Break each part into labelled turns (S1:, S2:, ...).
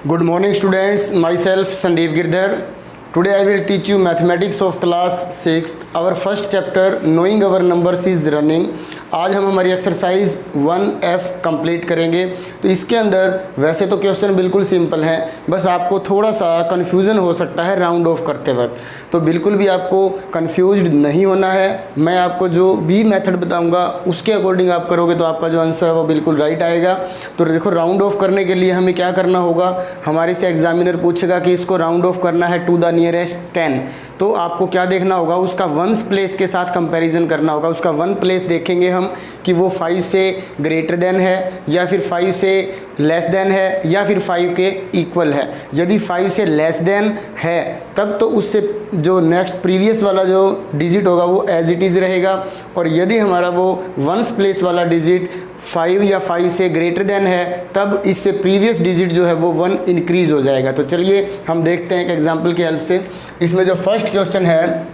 S1: Good morning students, myself Sandeep Girdhar. Today I will teach you mathematics of class 6th. Our first chapter knowing our numbers is running. आज हम हमारी exercise 1F complete करेंगे। तो इसके अंदर वैसे तो क्वेश्चन बिल्कुल सिंपल है, बस आपको थोड़ा सा कन्फ्यूज़न हो सकता है राउंड ऑफ करते वक्त। तो बिल्कुल भी आपको कन्फ्यूज्ड नहीं होना है। मैं आपको जो भी मेथड बताऊंगा उसके अकॉर्डिंग आप करोगे तो आपका जो आंसर है वो बिल्कुल राइट आएगा। तो देखो, राउंड ऑफ करने के लिए हमें क्या करना होगा, हमारे से एग्जामिनर पूछेगा कि इसको राउंड ऑफ करना है टू द नियरेस्ट 10। तो आपको क्या देखना होगा, उसका वंस प्लेस के साथ कंपैरिजन करना होगा। उसका वन प्लेस देखेंगे हम कि वो 5 से ग्रेटर देन है या फिर 5 से लेस देन है या फिर 5 के इक्वल है। यदि 5 से लेस देन है तब तो उससे जो नेक्स्ट प्रीवियस वाला जो डिजिट होगा वो एज इट इज़ रहेगा, और यदि हमारा वो वंस प्लेस वाला डिजिट 5 या 5 से ग्रेटर देन है तब इससे प्रीवियस डिजिट जो है वो 1 इंक्रीज़ हो जाएगा। तो चलिए हम देखते हैं एक एग्जांपल की हेल्प से। इसमें जो फर्स्ट क्वेश्चन है,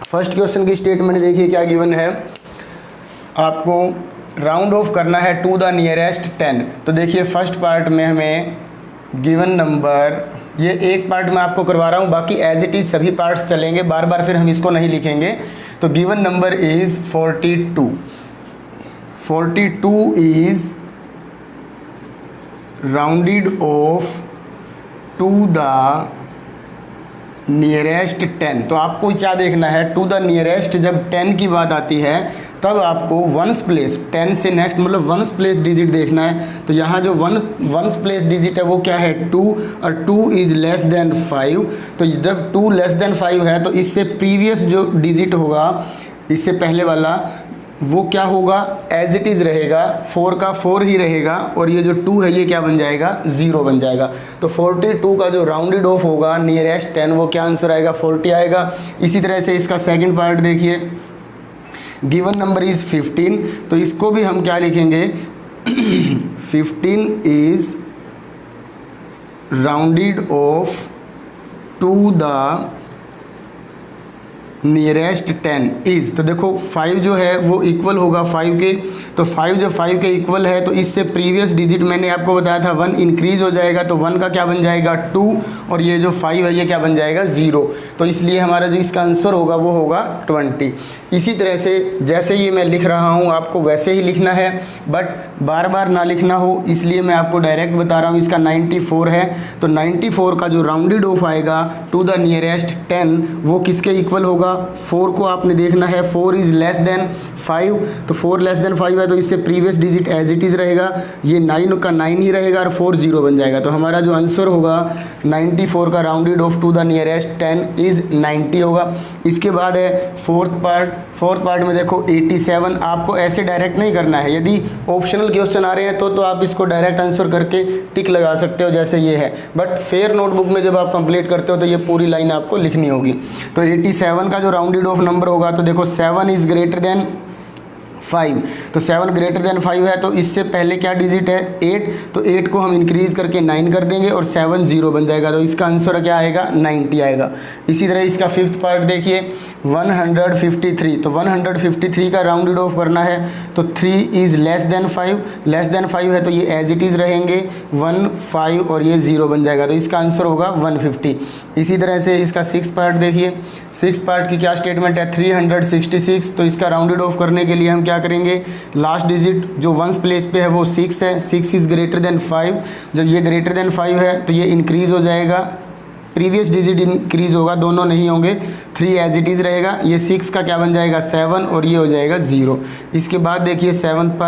S1: फर्स्ट क्वेश्चन की स्टेटमेंट देखिए क्या गिवन है। आपको राउंड ऑफ करना है टू द नियरेस्ट 10। तो देखिए फर्स्ट पार्ट में हमें गिवन नंबर, ये एक पार्ट मैं आपको करवा रहा हूँ, बाकी एज इट इज़ सभी पार्ट्स चलेंगे, बार बार फिर हम इसको नहीं लिखेंगे। तो given number is 42। 42 is rounded off to the nearest 10। तो आपको क्या देखना है, टू द नियरेस्ट जब 10 की बात आती है तब आपको वंस प्लेस 10 से नेक्स्ट मतलब वंस प्लेस डिजिट देखना है। तो यहाँ जो वंस प्लेस डिजिट है वो क्या है 2, और 2 इज़ लेस देन 5। तो जब 2 लेस देन 5 है तो इससे प्रीवियस जो डिजिट होगा, इससे पहले वाला, वो क्या होगा, एज इट इज़ रहेगा, 4 का 4 ही रहेगा, और ये जो 2 है ये क्या बन जाएगा, 0 बन जाएगा। तो 42 का जो राउंडेड ऑफ होगा नियरेस्ट 10 वो क्या आंसर आएगा, 40 आएगा। इसी तरह से इसका सेकंड पार्ट देखिए, गिवन नंबर इज़ 15। तो इसको भी हम क्या लिखेंगे 15 is rounded off to the nearest 10 is. तो देखो 5 जो है वो इक्वल होगा 5 के, तो 5 जो 5 के इक्वल है तो इससे प्रीवियस डिजिट मैंने आपको बताया था 1 इंक्रीज़ हो जाएगा। तो 1 का क्या बन जाएगा 2, और ये जो 5 है ये क्या बन जाएगा 0। तो इसलिए हमारा जो इसका आंसर होगा वो होगा 20। इसी तरह से जैसे ये मैं लिख रहा हूँ आपको वैसे ही लिखना है, बट बार बार ना लिखना हो इसलिए मैं आपको डायरेक्ट बता रहा हूँ। इसका 94 है, तो 94 का जो राउंडेड ऑफ आएगा टू द नियरेस्ट 10 वो किसके इक्वल होगा, 4 को आपने देखना है। 4 इज़ लेस देन 5, तो 4 लेस देन 5 है तो इससे previous digit as it is रहेगा, ये 9 का 9 ही रहेगा और 4 0 बन जाएगा। तो हमारा जो आंसर होगा 94 का rounded off to the nearest 10 is 90 होगा। इसके बाद है फोर्थ पार्ट में देखो 87। आपको ऐसे डायरेक्ट नहीं करना है, यदि ऑप्शनल क्वेश्चन आ रहे हैं तो आप इसको डायरेक्ट आंसर करके टिक लगा सकते हो जैसे ये है, बट फेयर नोटबुक में जब आप कंप्लीट करते हो तो ये पूरी लाइन आपको लिखनी होगी। तो 87 का जो राउंडेड ऑफ नंबर होगा, तो देखो 7 इज़ ग्रेटर देन 5। तो 7 ग्रेटर देन 5 है तो इससे पहले क्या डिजिट है 8, तो 8 को हम इंक्रीज़ करके 9 कर देंगे और 7 0 बन जाएगा। तो इसका आंसर क्या आएगा 90 आएगा। इसी तरह इसका फिफ्थ पार्ट देखिए 153। तो 153 का राउंडेड ऑफ करना है, तो 3 is less than 5, less than 5 है तो ये एज इट इज़ रहेंगे 1 5 और ये 0 बन जाएगा। तो इसका आंसर होगा 150। इसी तरह से इसका सिक्स पार्ट देखिए, सिक्स पार्ट की क्या स्टेटमेंट है 366। तो इसका राउंडेड ऑफ करने के लिए हम क्या करेंगे, लास्ट डिजिट जो वंस प्लेस पे है वो 6 है, 6 इज़ ग्रेटर देन 5। जब ये ग्रेटर देन 5 है तो ये इंक्रीज़ हो जाएगा, प्रीवियस डिजिट इंक्रीज़ होगा, दोनों नहीं होंगे, 3 एज इट इज़ रहेगा। ये 6 का क्या बन जाएगा 7 और ये हो जाएगा 0। इसके बाद देखिए सेवन्थ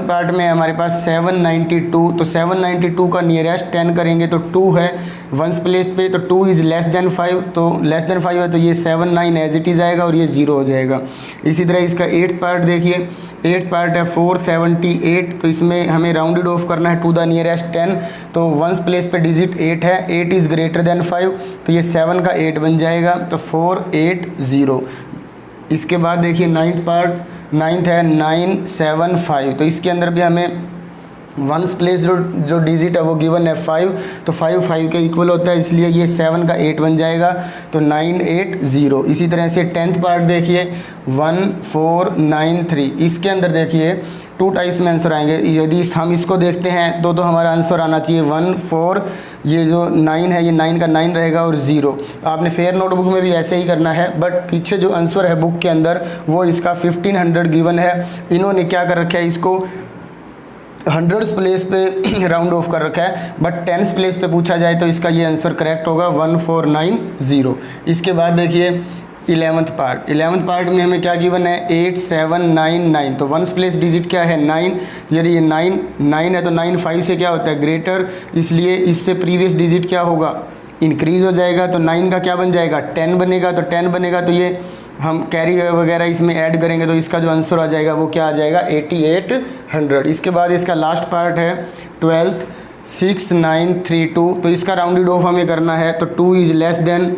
S1: पार्ट में हमारे पास 792। तो 792 का नियरेस्ट 10 करेंगे तो 2 है वंस प्लेस पे, तो 2 इज़ लेस देन 5। तो लेस देन 5 है तो ये 7 9 एज इट इज़ आएगा और ये 0 हो जाएगा। इसी तरह इसका 8th पार्ट देखिए, 8th पार्ट है 478। तो इसमें हमें राउंडेड ऑफ करना है टू द नियरेस्ट 10। तो वंस प्लेस पे डिजिट 8 है, 8 इज़ ग्रेटर देन 5, तो ये 7 का 8 बन जाएगा, तो 480। इसके बाद देखिए 9th है 975। तो इसके अंदर भी हमें वंस प्लेस जो डिजिट है वो गिवन है 5, तो 5 के इक्वल होता है, इसलिए ये 7 का 8 बन जाएगा, तो 980। इसी तरह से 10th पार्ट देखिए 1493। इसके अंदर देखिए टू टाइप्स में आंसर आएंगे। यदि हम इसको देखते हैं तो हमारा आंसर आना चाहिए 1 4, ये जो 9 है ये 9 का 9 रहेगा और 0। आपने फेयर नोटबुक में भी ऐसे ही करना है, बट पीछे जो आंसर है बुक के अंदर वो इसका 1500 गिवन है। इन्होंने क्या कर रखा है, इसको 100 प्लेस पे राउंड ऑफ कर रखा है, बट 10 प्लेस पे पूछा जाए तो इसका ये आंसर करेक्ट होगा 1490। इसके बाद देखिए 11th पार्ट में हमें क्या गिवन है 8799। तो 1 प्लेस डिजिट क्या है 9, यदि ये 9 है तो 9 5 से क्या होता है ग्रेटर, इसलिए इससे प्रीवियस डिजिट क्या होगा इंक्रीज हो जाएगा। तो 9 का क्या बन जाएगा 10 बनेगा, तो 10 बनेगा तो ये हम कैरी वगैरह इसमें ऐड करेंगे तो इसका जो आंसर आ जाएगा वो क्या आ जाएगा 8800। इसके बाद इसका लास्ट पार्ट है 12th 6932। तो इसका राउंडेड ऑफ हमें करना है, तो 2 इज लेस देन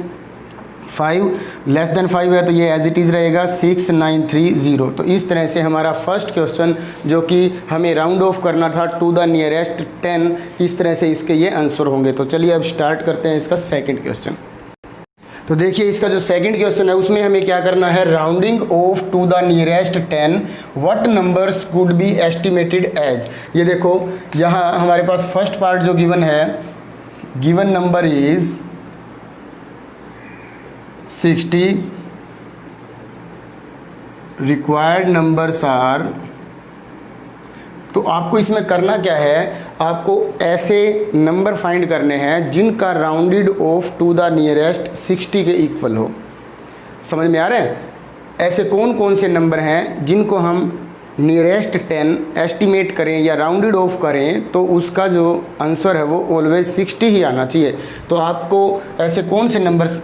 S1: 5 है तो ये एज इट इज़ रहेगा 6930। तो इस तरह से हमारा फर्स्ट क्वेश्चन जो कि हमें राउंड ऑफ करना था टू द नियरेस्ट 10, इस तरह से इसके ये आंसर होंगे। तो चलिए अब स्टार्ट करते हैं इसका सेकंड क्वेश्चन। तो देखिए इसका जो सेकंड क्वेश्चन है उसमें हमें क्या करना है, rounding off to the nearest 10 what numbers could be estimated as. ये देखो यहाँ हमारे पास फर्स्ट पार्ट जो गिवन है, given number is 60, required numbers are. तो आपको इसमें करना क्या है, आपको ऐसे नंबर फाइंड करने हैं जिनका rounded off to the nearest 60 के इक्वल हो। समझ में आ रहे हैं, ऐसे कौन कौन से नंबर हैं जिनको हम नियरेस्ट 10 एस्टिमेट करें या राउंडेड ऑफ करें तो उसका जो आंसर है वो ऑलवेज 60 ही आना चाहिए। तो आपको ऐसे कौन से नंबर्स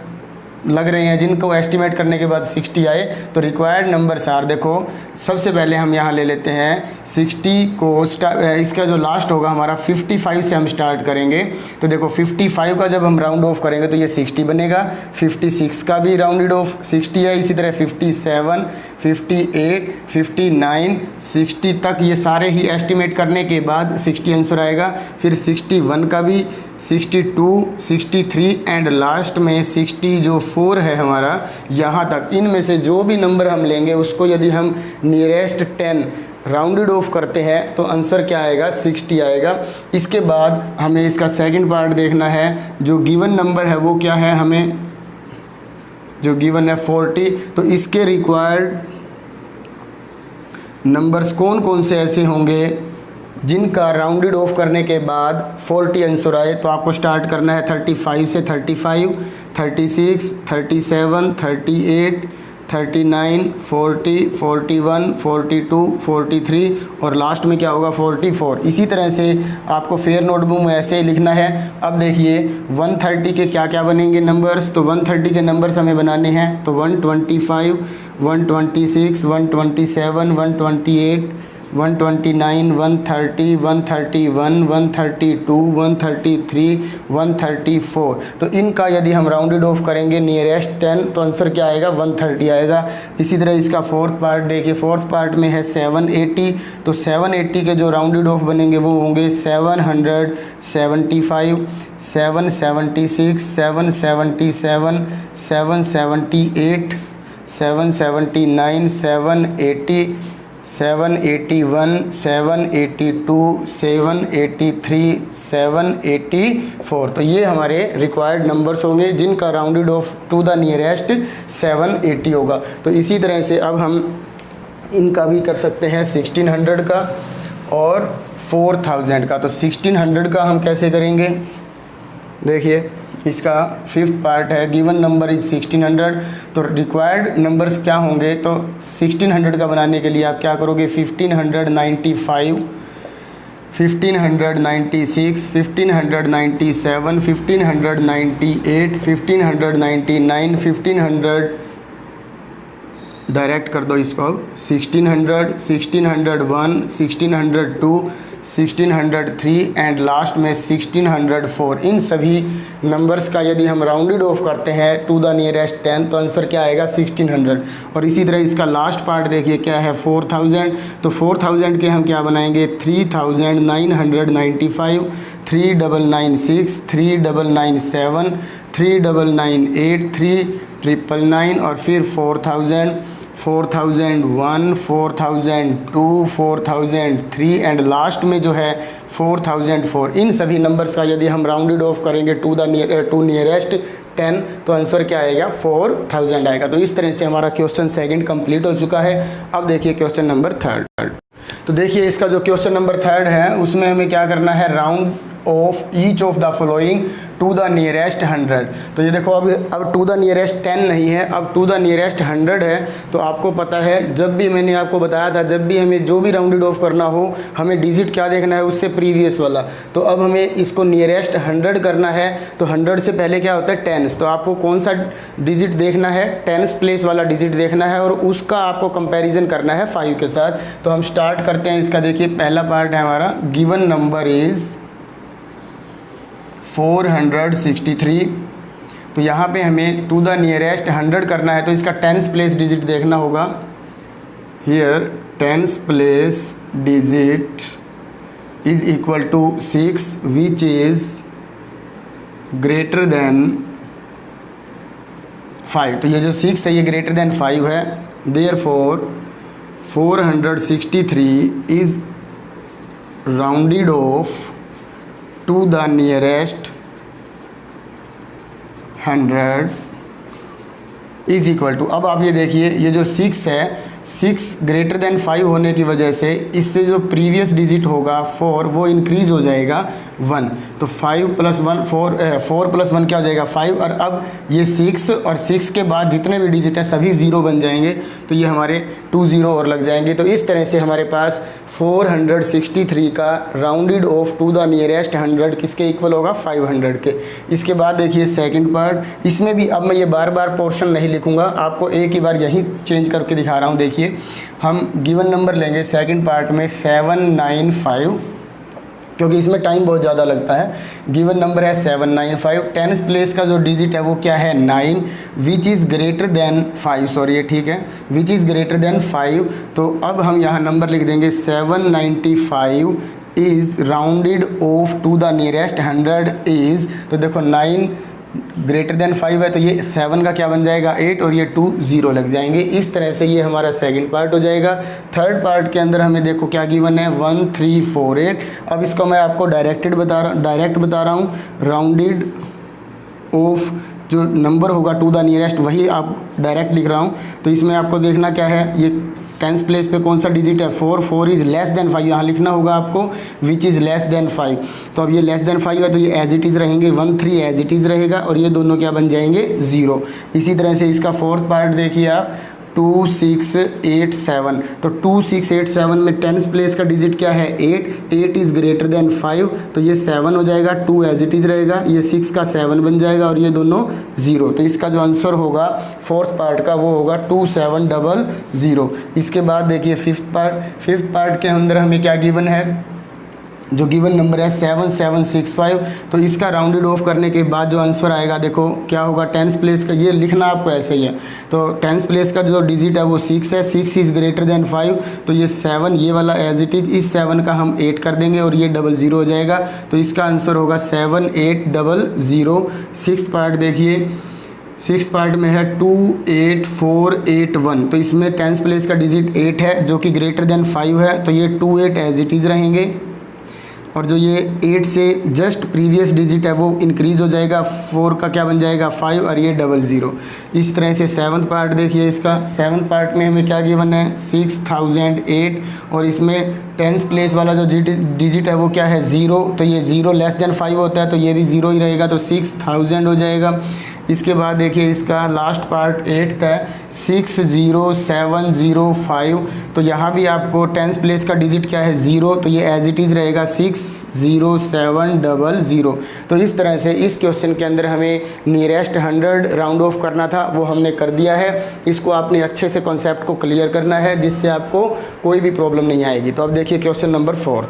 S1: लग रहे हैं जिनको एस्टिमेट करने के बाद 60 आए, तो रिक्वायर्ड नंबर्स आर। देखो सबसे पहले हम यहाँ ले लेते हैं 60 को इसका जो लास्ट होगा हमारा 55 से हम स्टार्ट करेंगे। तो देखो 55 का जब हम राउंड ऑफ करेंगे तो ये 60 बनेगा। 56 का भी राउंडेड ऑफ 60 है, इसी तरह 57, 58, 59, 60 तक ये सारे ही एस्टिमेट करने के बाद 60 आंसर आएगा। फिर 61 का भी, 62, 63 एंड लास्ट में 64 है हमारा, यहाँ तक। इनमें से जो भी नंबर हम लेंगे उसको यदि हम नियरेस्ट 10 राउंडेड ऑफ करते हैं तो आंसर क्या आएगा 60 आएगा। इसके बाद हमें इसका सेकंड पार्ट देखना है, जो गिवन नंबर है वो क्या है, हमें जो गिवन है 40। तो इसके रिक्वायर्ड नंबर्स कौन कौन से ऐसे होंगे जिनका राउंडेड ऑफ करने के बाद 40 आंसर आए। तो आपको स्टार्ट करना है 35 से, 35, 36, 37, 38, 39, 40, 41, 42, 43 और लास्ट में क्या होगा 44। इसी तरह से आपको फेयर नोटबुक में ऐसे ही लिखना है। अब देखिए 130 के क्या क्या बनेंगे नंबर्स, तो 130 के नंबर्स हमें बनाने हैं। तो 125, 126, 127, 128, 129, 130, 131, 132, 133, 134। तो इनका यदि हम राउंडेड ऑफ करेंगे नियरेस्ट 10 तो आंसर क्या आएगा 130 आएगा। इसी तरह इसका फोर्थ पार्ट देखिए, फोर्थ पार्ट में है 780। तो 780 के जो राउंडेड ऑफ बनेंगे वो होंगे 775, 776, 777, 778, 779, 780, 781, 782, 783, 784। तो ये हमारे रिक्वायर्ड नंबर्स होंगे जिनका rounded off to the nearest 780 होगा। तो इसी तरह से अब हम इनका भी कर सकते हैं 1600 का और 4000 का। तो 1600 का हम कैसे करेंगे, देखिए इसका फिफ्थ पार्ट है, गिवन नंबर इज 1600। तो रिक्वायर्ड नंबर्स क्या होंगे, तो 1600 का बनाने के लिए आप क्या करोगे 1595, 1596, 1597, 1598, 1599, 1500 डायरेक्ट कर दो इसको अब 1600, 1601, 1602, 1603 एंड लास्ट में 1604। इन सभी नंबर्स का यदि हम राउंडेड ऑफ करते हैं टू द नियरेस्ट 10 तो आंसर क्या आएगा 1600। और इसी तरह इसका लास्ट पार्ट देखिए क्या है 4000। तो 4000 के हम क्या बनाएंगे 3995, 3996, 3997, 3998, 3999 और फिर 4000, 4001, 4002, 4003 एंड लास्ट में जो है 4004। इन सभी नंबर्स का यदि हम राउंडेड ऑफ करेंगे टू नियरेस्ट 10 तो आंसर क्या आएगा 4000 आएगा। तो इस तरह से हमारा क्वेश्चन सेकंड कंप्लीट हो चुका है। अब देखिए क्वेश्चन नंबर थर्ड। तो देखिए इसका जो क्वेश्चन नंबर थर्ड है उसमें हमें क्या करना है, round off each of the following to the nearest 100। तो ये देखो अब टू द नियरेस्ट 10 नहीं है, अब टू द नियरेस्ट 100 है। तो आपको पता है जब भी मैंने आपको बताया था जब भी हमें जो भी राउंडेड ऑफ करना हो हमें डिजिट क्या देखना है उससे प्रीवियस वाला। तो अब हमें इसको नियरेस्ट 100 करना है तो 100 से पहले क्या होता है टेंस। तो आपको कौन सा डिजिट देखना है, टेंस प्लेस वाला डिजिट देखना है और उसका आपको कंपेरिजन करना है 5 के साथ। तो हम स्टार्ट करते हैं इसका। देखिए पहला पार्ट है हमारा गिवन नंबर इज़ 463। तो यहाँ पे हमें टू द नियरेस्ट 100 करना है तो इसका टेंस प्लेस डिजिट देखना होगा। Here tens place digit is equal to 6 which is greater than 5। तो ये जो 6 है ये ग्रेटर देन 5 है। Therefore 463 is rounded off to the nearest 100 is equal to. अब आप ये देखिए ये जो 6 है 6 ग्रेटर देन 5 होने की वजह से इससे जो प्रीवियस डिजिट होगा 4 वो इंक्रीज हो जाएगा 1। तो 5 + 1 4 + 1 क्या हो जाएगा 5। और अब ये 6 और 6 के बाद जितने भी डिजिट है सभी 0 बन जाएंगे तो ये हमारे 2 0 और लग जाएंगे। तो इस तरह से हमारे पास 463 का rounded off to the nearest 100 किसके इक्वल होगा 500 के। इसके बाद देखिए सेकंड पार्ट, इसमें भी अब मैं ये बार बार पोर्शन नहीं लिखूंगा, आपको एक ही बार यही चेंज करके दिखा रहा हूँ। देखिए हम गिवन नंबर लेंगे सेकंड पार्ट में 795 क्योंकि इसमें टाइम बहुत ज़्यादा लगता है। गिवन नंबर है 795। टेंस प्लेस का जो डिजिट है वो क्या है 9 विच इज़ ग्रेटर देन 5। सॉरी ये ठीक है, विच इज़ ग्रेटर देन 5। तो अब हम यहाँ नंबर लिख देंगे 795 is rounded off to the nearest 100 is. तो देखो 9 ग्रेटर देन 5 है तो ये 7 का क्या बन जाएगा 8 और ये 2 0 लग जाएंगे। इस तरह से ये हमारा सेकंड पार्ट हो जाएगा। थर्ड पार्ट के अंदर हमें देखो क्या गिवन है 1348। अब इसको मैं आपको डायरेक्ट बता रहा हूँ। राउंडेड ऑफ जो नंबर होगा टू द नियरेस्ट वही आप डायरेक्ट लिख रहा हूँ। तो इसमें आपको देखना क्या है, ये टेंस प्लेस पे कौन सा डिजिट है 4, 4 इज़ लेस देन 5 यहाँ लिखना होगा आपको विच इज़ लेस देन 5। तो अब ये लेस देन 5 है तो ये एज इट इज़ रहेंगे 1 3 एज इट इज़ रहेगा और ये दोनों क्या बन जाएंगे 0। इसी तरह से इसका फोर्थ पार्ट देखिए आप 2687। तो 2687 में टेंस प्लेस का डिजिट क्या है 8 इज़ ग्रेटर देन 5 तो ये 7 हो जाएगा, 2 एज इट इज़ रहेगा, ये 6 का 7 बन जाएगा और ये दोनों 0। तो इसका जो आंसर होगा फोर्थ पार्ट का वो होगा 2700। इसके बाद देखिए फिफ्थ पार्ट के अंदर हमें क्या गिवन है, जो गिवन नंबर है 7765। तो इसका राउंडेड ऑफ करने के बाद जो आंसर आएगा देखो क्या होगा, टेंस प्लेस का ये लिखना आपको ऐसे ही है। तो टेंस प्लेस का जो डिजिट है वो 6 है, 6 इज़ ग्रेटर देन 5 तो ये 7 ये वाला एज इट इज़, इस 7 का हम 8 कर देंगे और ये 00 हो जाएगा। तो इसका आंसर होगा 7800। सिक्स्थ पार्ट देखिए, सिक्स पार्ट में है 28481। तो इसमें टेंस प्लेस का डिजिट 8 है जो कि ग्रेटर देन 5 है तो ये 28 एज इट इज़ रहेंगे और जो ये 8 से जस्ट प्रीवियस डिजिट है वो इंक्रीज हो जाएगा, 4 का क्या बन जाएगा 5 और ये 00। इस तरह से सेवन्थ पार्ट देखिए, इसका सेवन्थ पार्ट में हमें क्या गिवन है 6008 और इसमें टेंस प्लेस वाला जो डिजिट है वो क्या है 0। तो ये 0 लेस देन 5 होता है तो ये भी 0 ही रहेगा तो 6000 हो जाएगा। इसके बाद देखिए इसका लास्ट पार्ट 8th है 60705। तो यहाँ भी आपको टेंस प्लेस का डिजिट क्या है 0 तो ये एज इट इज़ रहेगा 60700। तो इस तरह से इस क्वेश्चन के अंदर हमें नियरेस्ट 100 राउंड ऑफ करना था वो हमने कर दिया है। इसको आपने अच्छे से कॉन्सेप्ट को क्लियर करना है जिससे आपको कोई भी प्रॉब्लम नहीं आएगी। तो अब देखिए क्वेश्चन नंबर 4।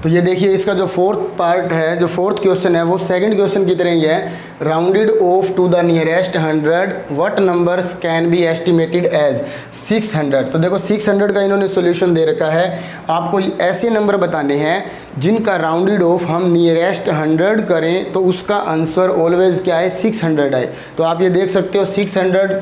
S1: तो ये देखिए इसका जो फोर्थ पार्ट है, जो फोर्थ क्वेश्चन है वो सेकंड क्वेश्चन की तरह ही है। Rounded off to the nearest 100 what numbers can be estimated as 600। तो देखो 600 का इन्होंने सॉल्यूशन दे रखा है, आपको ऐसे नंबर बताने हैं जिनका राउंडेड ऑफ हम नियरेस्ट 100 करें तो उसका आंसर ऑलवेज क्या है 600 है। तो आप ये देख सकते हो 600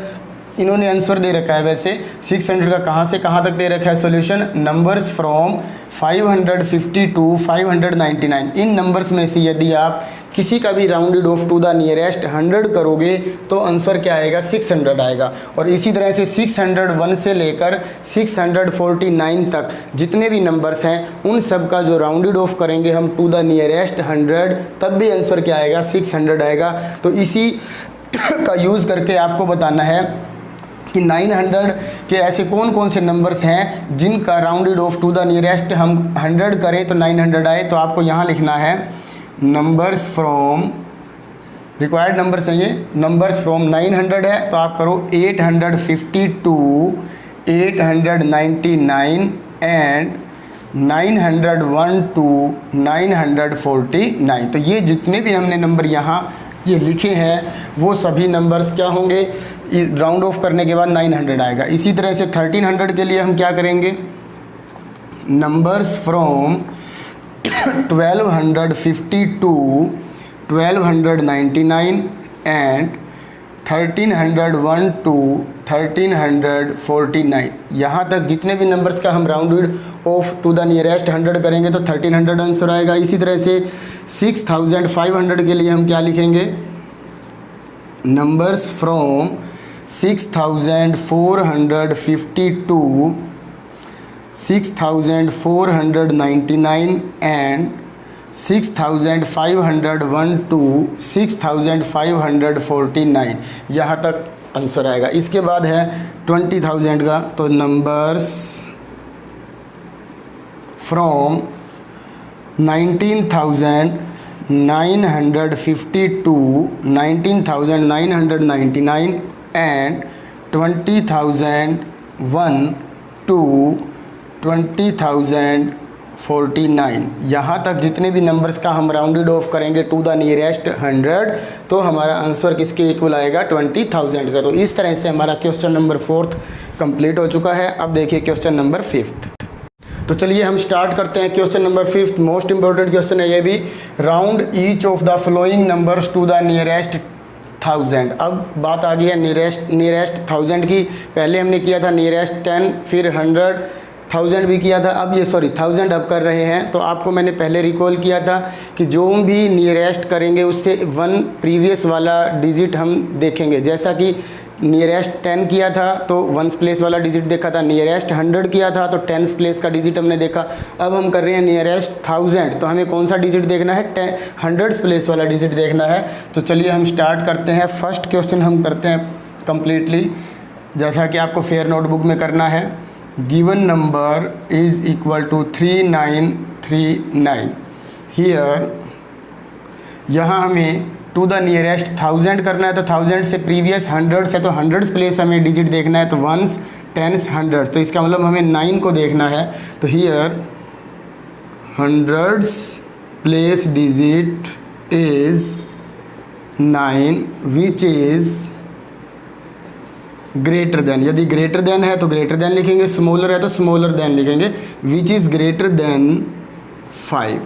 S1: इन्होंने आंसर दे रखा है वैसे 600 का कहाँ से कहाँ तक दे रखा है सॉल्यूशन, नंबर्स फ्रॉम 550 टू 599। इन नंबर्स में से यदि आप किसी का भी rounded off to the nearest 100 करोगे तो आंसर क्या आएगा, 600 आएगा। और इसी तरह से 601 से लेकर 649 तक जितने भी नंबर्स हैं उन सब का जो राउंडेड ऑफ करेंगे हम टू द नियरेस्ट 100, तब भी आंसर क्या आएगा, 600 आएगा। तो इसी का यूज़ करके आपको बताना है कि 900 के ऐसे कौन कौन से नंबर्स हैं जिनका rounded off to the nearest हम 100 करें तो 900 आए। तो आपको यहाँ लिखना है नंबर्स फ्रॉम, रिक्वायर्ड नंबर्स हैं ये, नंबर्स फ्रॉम 900 है तो आप करो 852, 899 एंड 901 टू 949। तो ये जितने भी हमने नंबर यहाँ ये लिखे हैं वो सभी नंबर्स क्या होंगे, राउंड ऑफ करने के बाद 900 आएगा। इसी तरह से 1300 के लिए हम क्या करेंगे, numbers from 1250 to 1299 and 1301 to 1349। यहाँ तक जितने भी नंबर्स का हम rounded off to the nearest 100 करेंगे तो 1300 आंसर आएगा। इसी तरह से 6500 के लिए हम क्या लिखेंगे, numbers from 6450 to 6499 and 6501 to 6549। यहाँ तक आंसर आएगा। इसके बाद है 20,000 का, तो numbers from 19,950 to 19,999 and 20,001 to 20,049। यहाँ तक जितने भी नंबर्स का हम राउंडेड ऑफ करेंगे टू द नियरेस्ट 100 तो हमारा आंसर किसके इक्वल आएगा, 20,000 का। तो इस तरह से हमारा क्वेश्चन नंबर 4 कंप्लीट हो चुका है। अब देखिए क्वेश्चन नंबर 5। तो चलिए हम स्टार्ट करते हैं question number 5। Most important question है ये भी, round each of the following numbers to the nearest 1000। अब बात आ गई है नियरेस्ट 1000 की। पहले हमने किया था नियरेस्ट 10, फिर 100, 1000 भी किया था। अब ये 1000 अब कर रहे हैं। तो आपको मैंने पहले रिकॉल किया था कि जो भी नियरेस्ट करेंगे उससे 1 प्रीवियस वाला डिजिट हम देखेंगे। जैसा कि नियरेस्ट 10 किया था तो 1 प्लेस वाला डिजिट देखा था, नियरेस्ट 100 किया था तो 10 प्लेस का डिजिट हमने देखा। अब हम कर रहे हैं नियरेस्ट 1000 तो हमें कौन सा डिजिट देखना है, 100 प्लेस वाला डिजिट देखना है। तो चलिए हम स्टार्ट करते हैं। फर्स्ट क्वेश्चन हम करते हैं कंप्लीटली जैसा कि आपको फेयर नोटबुक में करना है। Given number is equal to 3939। Here यहाँ हमें टू द नियरेस्ट 1000 करना है तो 1000 से प्रीवियस 100 से तो 100 प्लेस हमें डिजिट देखना है तो 1s 10s 100। तो इसका मतलब हमें 9 को देखना है। तो here 100s place digit is 9 which is greater then. यदि ग्रेटर देन है तो ग्रेटर देन लिखेंगे, स्मॉलर है तो स्मॉलर देन लिखेंगे। Which is greater than 5।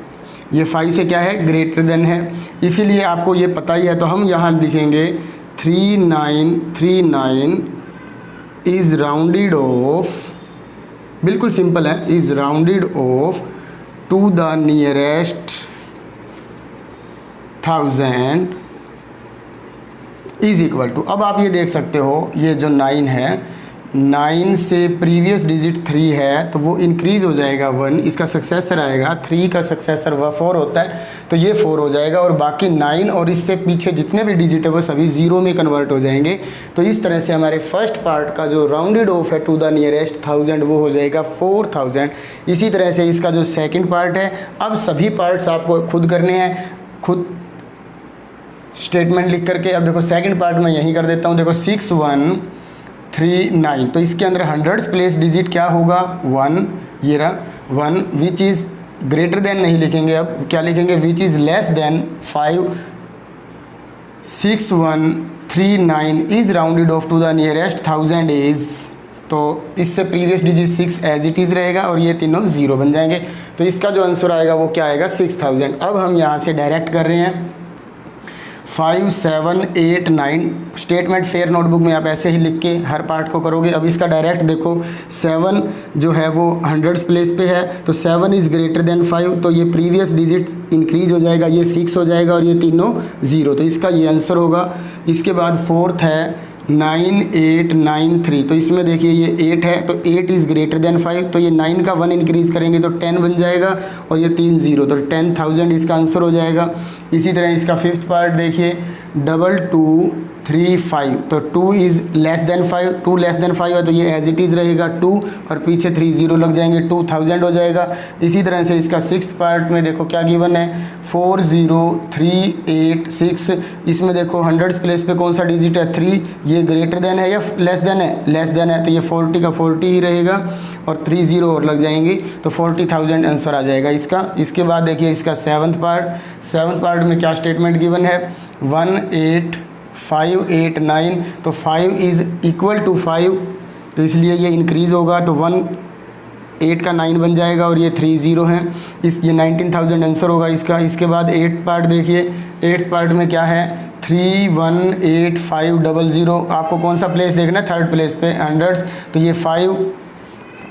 S1: ये 5 से क्या है, ग्रेटर देन है, इसीलिए आपको ये पता ही है। तो हम यहाँ लिखेंगे 3939 इज़ राउंडेड ऑफ, बिल्कुल सिंपल है, is rounded off to the nearest 1000 is equal to. अब आप ये देख सकते हो ये जो 9 है, 9 से प्रीवियस डिजिट 3 है तो वो इंक्रीज़ हो जाएगा 1, इसका सक्सेसर आएगा। 3 का सक्सेसर वह 4 होता है तो ये 4 हो जाएगा और बाकी 9 और इससे पीछे जितने भी डिजिट है वो सभी 0 में कन्वर्ट हो जाएंगे। तो इस तरह से हमारे फर्स्ट पार्ट का जो राउंडेड ऑफ है टू द नियरेस्ट 1000 वो हो जाएगा 4000। इसी तरह से इसका जो सेकेंड पार्ट है, अब सभी पार्ट्स आपको खुद करने हैं, खुद स्टेटमेंट लिख करके। अब देखो सेकंड पार्ट में यहीं कर देता हूँ। देखो 6139 तो इसके अंदर 100 प्लेस डिजिट क्या होगा, 1, ये रहा 1, विच इज़ ग्रेटर देन नहीं लिखेंगे, अब क्या लिखेंगे, which is less than 5। 6139 is rounded off to the nearest 1000 is, तो इससे previous digit 6 as it is रहेगा और ये तीनों 0 बन जाएंगे। तो इसका जो आंसर आएगा वो क्या आएगा, 6000। अब हम यहाँ से डायरेक्ट कर रहे हैं 5 7 8 9। स्टेटमेंट फेयर नोटबुक में आप ऐसे ही लिख के हर पार्ट को करोगे। अब इसका डायरेक्ट देखो, 7 जो है वो हंड्रेड्स प्लेस पे है, तो 7 इज़ ग्रेटर देन 5, तो ये प्रीवियस डिजिट इंक्रीज हो जाएगा, ये 6 हो जाएगा और ये तीनों 0, तो इसका ये आंसर होगा। इसके बाद फोर्थ है 9 8 9 3, तो इसमें देखिए ये 8 है, तो 8 इज़ ग्रेटर देन 5, तो ये 9 का 1 इंक्रीज़ करेंगे तो 10 बन जाएगा और ये 3 0, तो 10,000 इसका आंसर हो जाएगा। इसी तरह इसका फिफ्थ पार्ट देखिए, 2 2 3 5, तो 2 is less than 5, 2 less than 5 है तो ये एज इट इज़ रहेगा 2 और पीछे 3 0 लग जाएंगे, 2000 हो जाएगा। इसी तरह से इसका सिक्स्थ पार्ट में देखो क्या गिवन है, 4 0 3 8 6, इसमें देखो हंड्रेड्स प्लेस पे कौन सा डिजिट है 3, ये ग्रेटर देन है या लेस देन है, लेस देन है, तो ये 40 का 40 ही रहेगा और 3 0 और लग जाएंगे, तो 40,000 आंसर आ जाएगा इसका। इसके बाद देखिए इसका सेवन्थ पार्ट में क्या स्टेटमेंट गिवन है, 1 8 5 8 9, तो 5 इज़ इक्वल टू 5, तो इसलिए ये इंक्रीज़ होगा, तो 1 8 का 9 बन जाएगा और ये 3 0 हैं, ये 19,000 आंसर होगा इसका। इसके बाद 8th पार्ट देखिए, 8th पार्ट में क्या है, 3 1 8 5 0 0, आपको कौन सा प्लेस देखना है, थर्ड प्लेस पे हंड्रेड्स, तो ये 5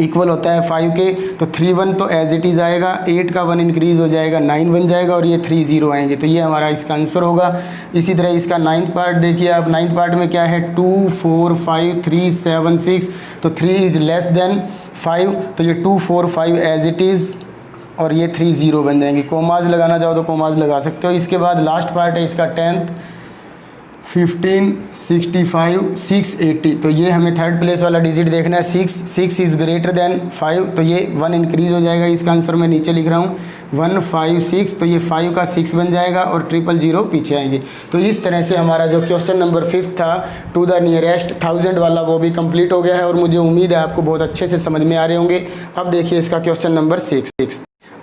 S1: इक्वल होता है 5 के, तो 3 1 तो एज इट इज़ आएगा, 8 का 1 इंक्रीज़ हो जाएगा, 9 बन जाएगा और ये 3 0 आएंगे, तो ये हमारा इसका आंसर होगा। इसी तरह इसका 9th पार्ट देखिए आप, 9th पार्ट में क्या है, 2 4 5 3 7 6, तो 3 इज़ लेस देन 5, तो ये 2 4 5 एज इट इज़ और ये 3 0 बन जाएंगे। कोमाज लगाना चाहो तो कोमाज लगा सकते हो। इसके बाद लास्ट पार्ट है इसका 10th, 15 65 6 80, तो ये हमें थर्ड प्लेस वाला डिजिट देखना है, 6 इज़ ग्रेटर देन 5, तो ये 1 इंक्रीज़ हो जाएगा, इसका आंसर मैं नीचे लिख रहा हूँ 1 5 6, तो ये 5 का 6 बन जाएगा और 0 0 पीछे आएंगे। तो इस तरह से हमारा जो क्वेश्चन नंबर 5 था टू द नियरेस्ट 1000 वाला वो भी कंप्लीट हो गया है और मुझे उम्मीद है आपको बहुत अच्छे से समझ में आ रहे होंगे। अब देखिए इसका क्वेश्चन नंबर 6।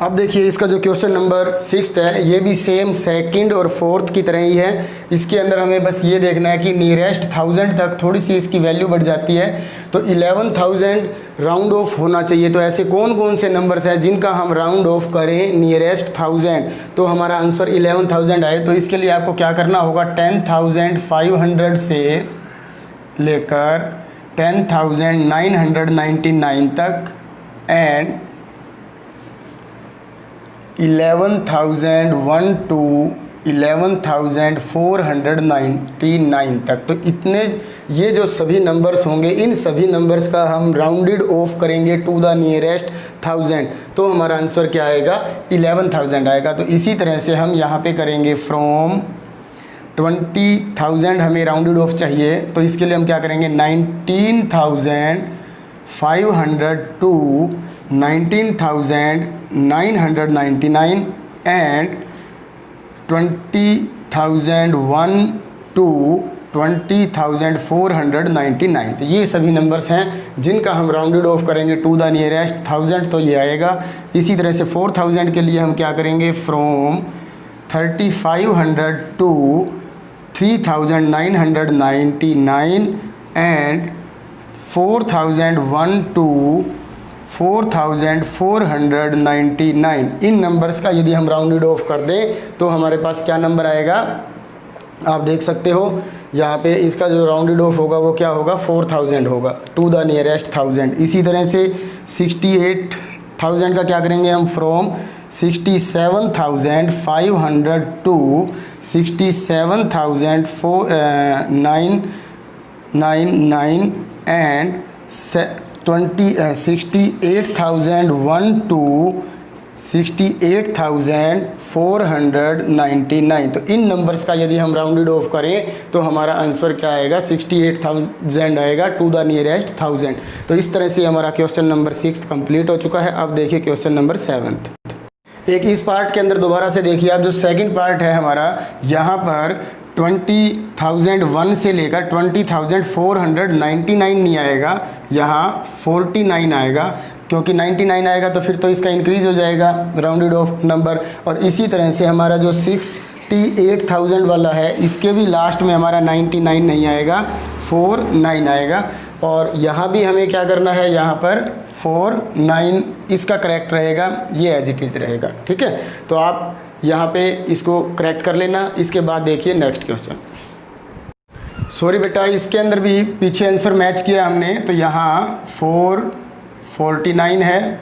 S1: अब देखिए इसका जो क्वेश्चन नंबर 6 है ये भी सेम सेकंड और फोर्थ की तरह ही है। इसके अंदर हमें बस ये देखना है कि नियरेस्ट 1000 तक थोड़ी सी इसकी वैल्यू बढ़ जाती है, तो 11,000 राउंड ऑफ होना चाहिए। तो ऐसे कौन कौन से नंबर्स हैं जिनका हम राउंड ऑफ करें नियरेस्ट 1000 तो हमारा आंसर 11,000 आए। तो इसके लिए आपको क्या करना होगा, 10,500 से लेकर 10,999 तक एंड 11,001 to 11,499 तक, तो इतने ये जो सभी नंबर्स होंगे इन सभी नंबर्स का हम राउंडेड ऑफ करेंगे टू द नियरेस्ट 1000, तो हमारा आंसर क्या आएगा, 11,000 आएगा। तो इसी तरह से हम यहाँ पे करेंगे फ्रॉम 20,000 हमें राउंडेड ऑफ चाहिए, तो इसके लिए हम क्या करेंगे 19,500 टू 19,999 एंड 20,001 टू 20,499, तो ये सभी नंबर्स हैं जिनका हम राउंडेड ऑफ करेंगे टू द नियरेस्ट 1000, तो ये आएगा। इसी तरह से 4000 के लिए हम क्या करेंगे, फ्रॉम 3,500 टू 3,999 एंड 4,001 टू 4,499, इन नंबर्स का यदि हम राउंडेड ऑफ कर दें तो हमारे पास क्या नंबर आएगा, आप देख सकते हो यहाँ पे इसका जो राउंडेड ऑफ होगा वो क्या होगा, 4,000 होगा टू द नियरेस्ट 1000। इसी तरह से 68,000 का क्या करेंगे हम, फ्रॉम 67,500 टू 67,499 एंड 68,001 टू 68,499, तो इन नंबर्स का यदि हम राउंडेड ऑफ करें तो हमारा आंसर क्या आएगा, 68,000 आएगा टू द नियरेस्ट 1000। तो इस तरह से हमारा क्वेश्चन नंबर 6 कंप्लीट हो चुका है। अब देखिए क्वेश्चन नंबर 7। एक इस पार्ट के अंदर दोबारा से देखिए आप, जो सेकंड पार्ट है हमारा, यहाँ पर 20,001 से लेकर 20,499 नहीं आएगा, यहाँ 49 आएगा, क्योंकि 99 आएगा तो फिर तो इसका इंक्रीज़ हो जाएगा राउंडेड ऑफ नंबर। और इसी तरह से हमारा जो 68,000 वाला है इसके भी लास्ट में हमारा 99 नहीं आएगा, 49 आएगा। और यहाँ भी हमें क्या करना है, यहाँ पर 49 इसका करेक्ट रहेगा, ये एज इट इज़ रहेगा, ठीक है। तो आप यहाँ पे इसको करेक्ट कर लेना। इसके बाद देखिए नेक्स्ट क्वेश्चन। सॉरी बेटा, इसके अंदर भी पीछे आंसर मैच किया हमने, तो यहाँ 449 है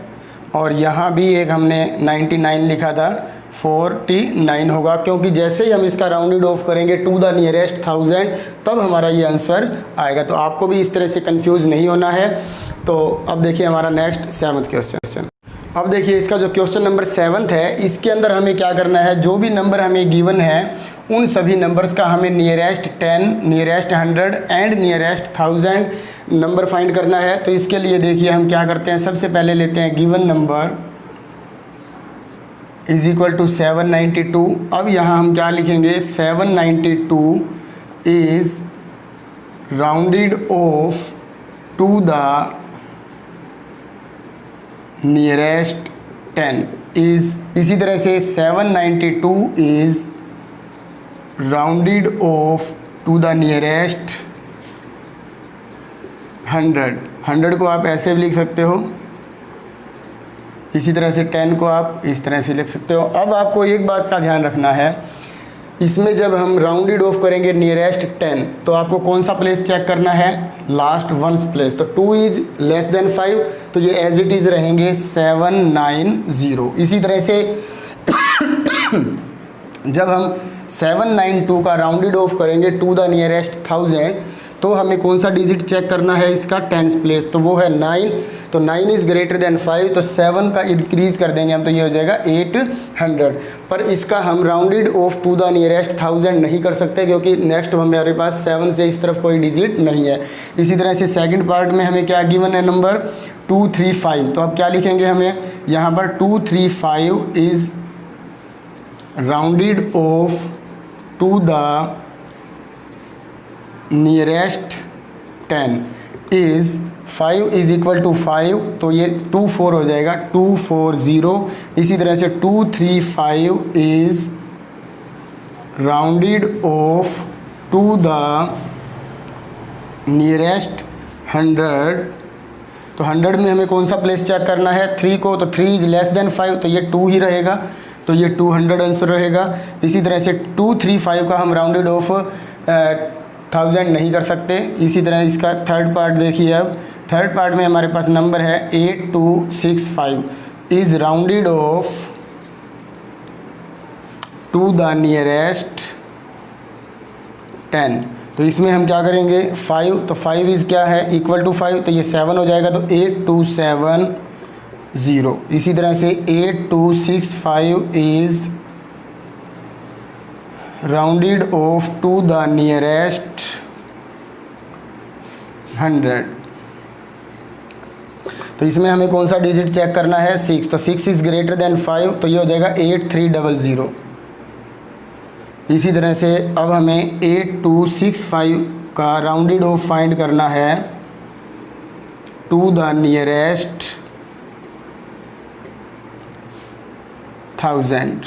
S1: और यहाँ भी एक हमने 99 लिखा था, 49 होगा, क्योंकि जैसे ही हम इसका राउंडेड ऑफ करेंगे टू द नियरेस्ट 1000 तब हमारा ये आंसर आएगा। तो आपको भी इस तरह से कंफ्यूज नहीं होना है। तो अब देखिए हमारा नेक्स्ट 7th क्वेश्चन। अब देखिए इसका जो क्वेश्चन नंबर 7 है, इसके अंदर हमें क्या करना है, जो भी नंबर हमें गिवन है उन सभी नंबर्स का हमें nearest 10, nearest 100 and nearest 1000 number find करना है। तो इसके लिए देखिए हम क्या करते हैं, सबसे पहले लेते हैं given number is equal to 792। अब यहाँ हम क्या लिखेंगे, 792 is rounded off to the nearest 10 is, इसी तरह से 792 is rounded off to the nearest 100। 100 को आप ऐसे भी लिख सकते हो, इसी तरह से 10 को आप इस तरह से लिख सकते हो। अब आपको एक बात का ध्यान रखना है, इसमें जब हम राउंडेड ऑफ करेंगे नियरेस्ट 10 तो आपको कौन सा प्लेस चेक करना है, लास्ट वंस प्लेस। तो 2 इज़ लेस देन 5, तो ये एज इट इज़ रहेंगे 790। इसी तरह से जब हम 792 का राउंडेड ऑफ करेंगे टू द नियरेस्ट 1000 तो हमें कौन सा डिजिट चेक करना है, इसका 10th प्लेस, तो वो है 9। तो 9 इज़ ग्रेटर देन 5, तो 7 का इंक्रीज़ कर देंगे हम, तो ये हो जाएगा 800। पर इसका हम rounded off to the nearest 1000 नहीं कर सकते, क्योंकि नेक्स्ट हमारे पास 7 से इस तरफ कोई डिजिट नहीं है। इसी तरह से सेकंड पार्ट में हमें क्या गिवन है, नंबर 235। तो अब क्या लिखेंगे, हमें यहाँ पर 235 is rounded off to the nearest 10 is 5 is equal to 5, तो ये 24 हो जाएगा, 240। इसी तरह से 235 is rounded off to the nearest 100। तो 100 में हमें कौन सा प्लेस चेक करना है, 3 को, तो 3 इज़ लेस देन 5, तो ये 2 ही रहेगा, तो ये 200 आंसर रहेगा। इसी तरह से 235 का हम राउंडेड ऑफ 1000 नहीं कर सकते। इसी तरह इसका थर्ड पार्ट देखिए, अब थर्ड पार्ट में हमारे पास नंबर है 8265 is rounded off to the nearest 10। तो इसमें हम क्या करेंगे, 5, तो 5 इज़ क्या है, इक्वल टू 5, तो ये 7 हो जाएगा, तो 8270। इसी तरह से 8265 is rounded off to the nearest 100। तो इसमें हमें कौन सा डिजिट चेक करना है, 6, तो 6 इज़ ग्रेटर देन 5, तो ये हो जाएगा 8300। इसी तरह से अब हमें 8265 का राउंडेड ऑफ फाइंड करना है टू द नियरेस्ट 1000।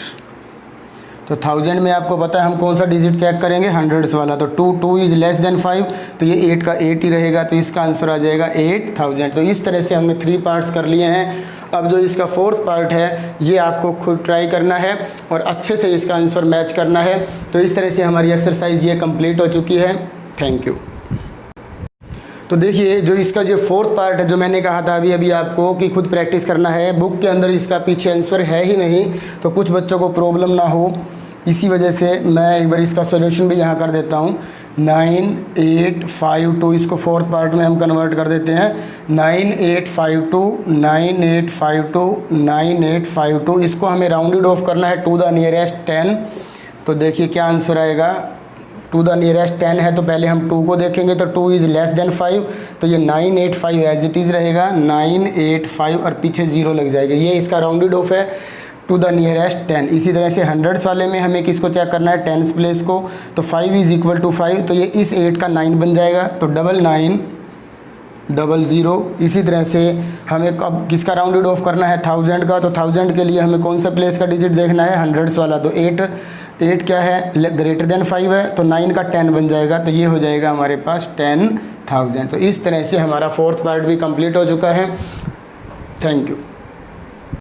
S1: तो 1000 में आपको पता है हम कौन सा डिजिट चेक करेंगे, हंड्रेड्स वाला। तो 2 इज़ लेस देन 5, तो ये 8 का 8 ही रहेगा, तो इसका आंसर आ जाएगा 8000। तो इस तरह से हमने 3 पार्ट्स कर लिए हैं। अब जो इसका 4th पार्ट है ये आपको खुद ट्राई करना है और अच्छे से इसका आंसर मैच करना है। तो इस तरह से हमारी एक्सरसाइज ये कंप्लीट हो चुकी है। Thank you. तो देखिए जो इसका जो 4th पार्ट है, जो मैंने कहा था अभी आपको कि खुद प्रैक्टिस करना है, बुक के अंदर इसका पीछे आंसर है ही नहीं, तो कुछ बच्चों को प्रॉब्लम ना हो, इसी वजह से मैं एक बार इसका सॉल्यूशन भी यहाँ कर देता हूँ। 9852, इसको 4th पार्ट में हम कन्वर्ट कर देते हैं। 9852 इसको हमें राउंडेड ऑफ करना है टू द नियरेस्ट 10। तो देखिए क्या आंसर आएगा, टू द नियरेस्ट 10 है, तो पहले हम 2 को देखेंगे, तो 2 इज़ लेस देन 5, तो ये 985 एज इट इज़ रहेगा, 985 और पीछे 0 लग जाएगा। ये इसका राउंडेड ऑफ है टू द नियरेस्ट 10। इसी तरह से हंड्रेड्स वाले में हमें किसको चेक करना है, 10th प्लेस को, तो 5 इज़ इक्वल टू 5, तो ये इस 8 का 9 बन जाएगा, तो 9900। इसी तरह से हमें अब किसका राउंडेड ऑफ करना है, 1000 का, तो 1000 के लिए हमें कौन सा प्लेस का डिजिट देखना है, हंड्रेड्स वाला। तो 8 क्या है, ग्रेटर देन 5 है, तो 9 का 10 बन जाएगा, तो ये हो जाएगा हमारे पास 10000। तो इस तरह से हमारा 4th पार्ट भी कंप्लीट हो चुका है। Thank you.